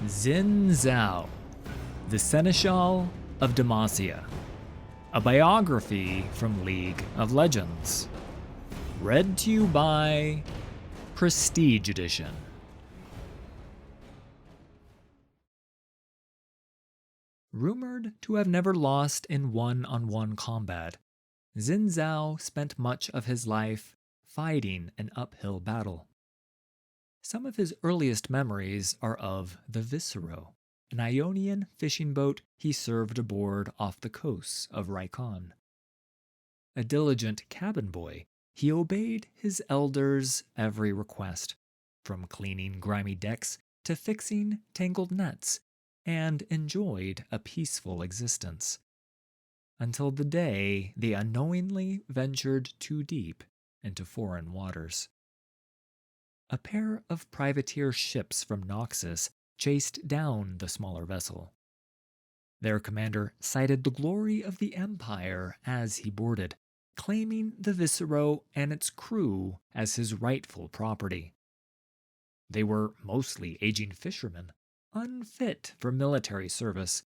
Xin Zhao, the Seneschal of Demacia. A biography from League of Legends. Read to you by Prestige Edition. Rumored to have never lost in one-on-one combat, Xin Zhao spent much of his life fighting an uphill battle. Some of his earliest memories are of the Viscero, an Ionian fishing boat he served aboard off the coasts of Rikon. A diligent cabin boy, he obeyed his elders' every request, from cleaning grimy decks to fixing tangled nets, and enjoyed a peaceful existence. Until the day they unknowingly ventured too deep into foreign waters. A pair of privateer ships from Noxus chased down the smaller vessel. Their commander cited the glory of the Empire as he boarded, claiming the Viscero and its crew as his rightful property. They were mostly aging fishermen, unfit for military service,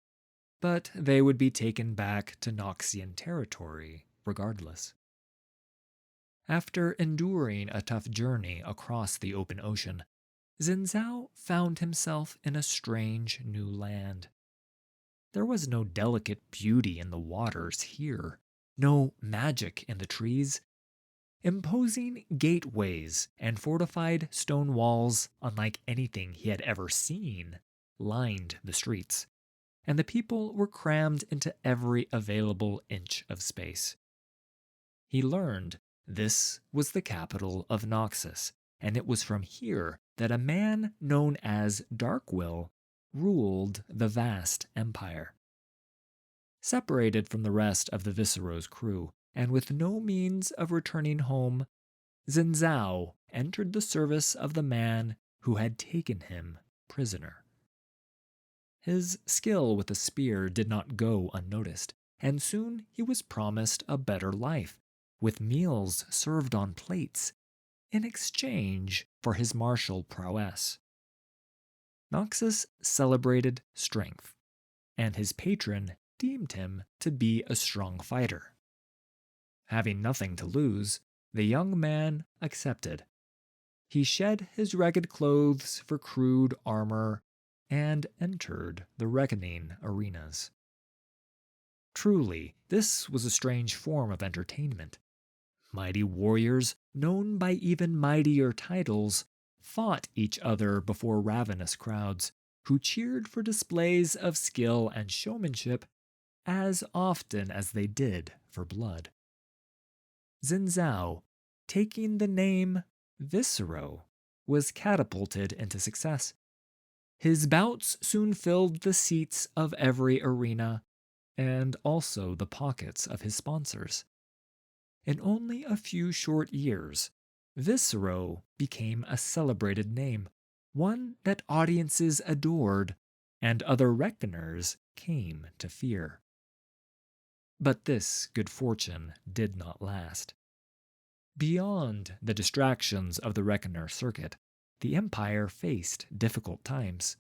but they would be taken back to Noxian territory regardless. After enduring a tough journey across the open ocean, Xin Zhao found himself in a strange new land. There was no delicate beauty in the waters here, no magic in the trees. Imposing gateways and fortified stone walls, unlike anything he had ever seen, lined the streets, and the people were crammed into every available inch of space. He learned this was the capital of Noxus, and it was from here that a man known as Darkwill ruled the vast empire. Separated from the rest of the Viscero's crew, and with no means of returning home, Xin Zhao entered the service of the man who had taken him prisoner. His skill with the spear did not go unnoticed, and soon he was promised a better life, with meals served on plates, in exchange for his martial prowess. Noxus celebrated strength, and his patron deemed him to be a strong fighter. Having nothing to lose, the young man accepted. He shed his ragged clothes for crude armor and entered the reckoning arenas. Truly, this was a strange form of entertainment. Mighty warriors, known by even mightier titles, fought each other before ravenous crowds, who cheered for displays of skill and showmanship as often as they did for blood. Xin Zhao, taking the name Viscero, was catapulted into success. His bouts soon filled the seats of every arena, and also the pockets of his sponsors. In only a few short years, Viscero became a celebrated name, one that audiences adored and other reckoners came to fear. But this good fortune did not last. Beyond the distractions of the reckoner circuit, the Empire faced difficult times.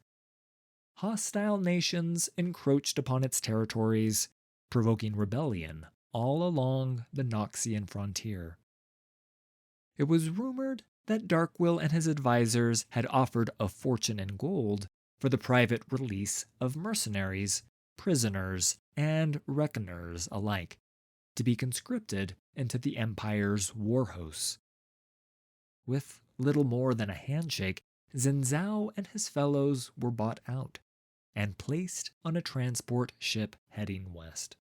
Hostile nations encroached upon its territories, provoking rebellion all along the Noxian frontier. It was rumored that Darkwill and his advisors had offered a fortune in gold for the private release of mercenaries, prisoners, and reckoners alike, to be conscripted into the Empire's war hosts. With little more than a handshake, Xin Zhao and his fellows were bought out and placed on a transport ship heading west.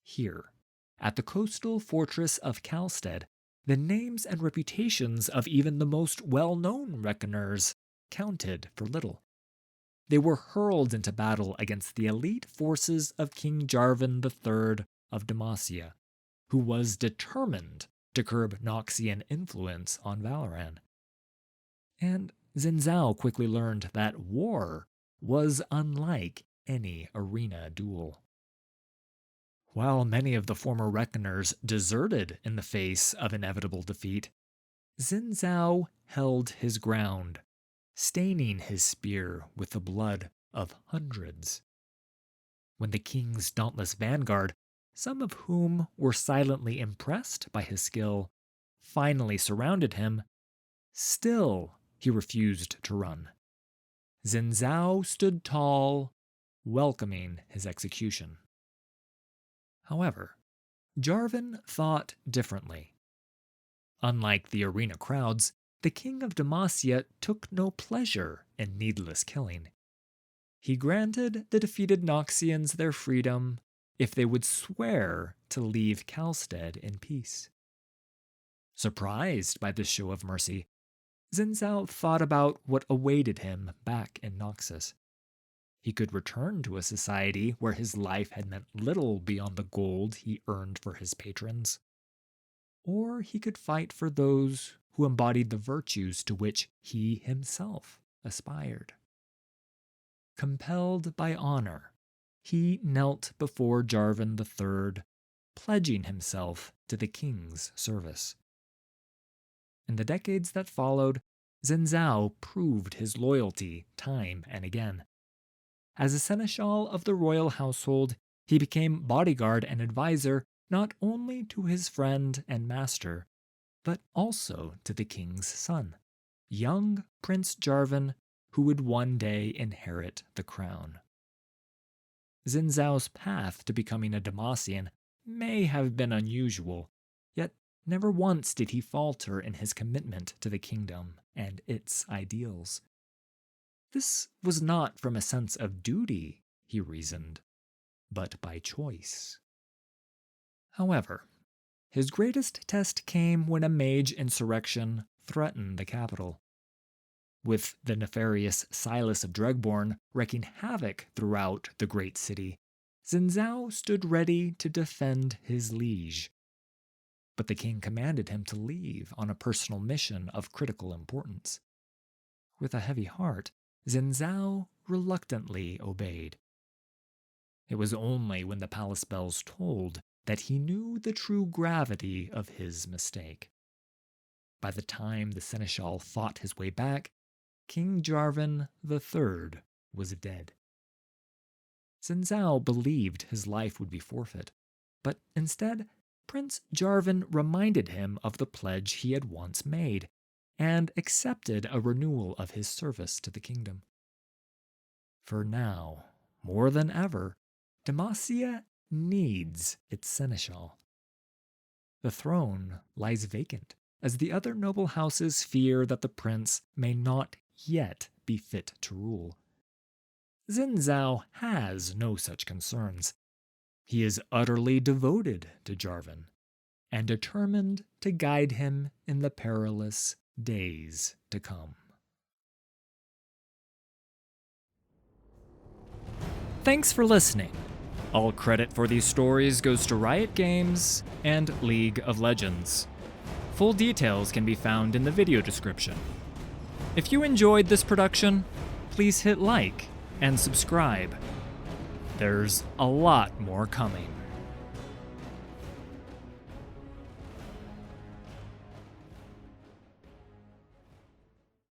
Here, at the coastal fortress of Kalstead, the names and reputations of even the most well-known reckoners counted for little. They were hurled into battle against the elite forces of King Jarvan III of Demacia, who was determined to curb Noxian influence on Valoran. And Xin Zhao quickly learned that war was unlike any arena duel. While many of the former reckoners deserted in the face of inevitable defeat, Xin Zhao held his ground, staining his spear with the blood of hundreds. When the king's dauntless vanguard, some of whom were silently impressed by his skill, finally surrounded him, still he refused to run. Xin Zhao stood tall, welcoming his execution. However, Jarvan thought differently. Unlike the arena crowds, the king of Demacia took no pleasure in needless killing. He granted the defeated Noxians their freedom if they would swear to leave Kalstead in peace. Surprised by this show of mercy, Xin Zhao thought about what awaited him back in Noxus. He could return to a society where his life had meant little beyond the gold he earned for his patrons. Or he could fight for those who embodied the virtues to which he himself aspired. Compelled by honor, he knelt before Jarvan III, pledging himself to the king's service. In the decades that followed, Xin Zhao proved his loyalty time and again. As a seneschal of the royal household, he became bodyguard and advisor not only to his friend and master, but also to the king's son, young Prince Jarvan, who would one day inherit the crown. Xin Zhao's path to becoming a Demacian may have been unusual, yet never once did he falter in his commitment to the kingdom and its ideals. This was not from a sense of duty, he reasoned, but by choice. However, his greatest test came when a mage insurrection threatened the capital. With the nefarious Silas of Dregborn wreaking havoc throughout the great city, Xin Zhao stood ready to defend his liege. But the king commanded him to leave on a personal mission of critical importance. With a heavy heart, Xin Zhao reluctantly obeyed. It was only when the palace bells tolled that he knew the true gravity of his mistake. By the time the seneschal fought his way back, King Jarvan III was dead. Xin Zhao believed his life would be forfeit, but instead, Prince Jarvan reminded him of the pledge he had once made, and accepted a renewal of his service to the kingdom. For now, more than ever, Demacia needs its seneschal. The throne lies vacant, as the other noble houses fear that the prince may not yet be fit to rule. Xin Zhao has no such concerns. He is utterly devoted to Jarvan, and determined to guide him in the perilous days to come. Thanks for listening. All credit for these stories goes to Riot Games and League of Legends. Full details can be found in the video description. If you enjoyed this production, please hit like and subscribe. There's a lot more coming.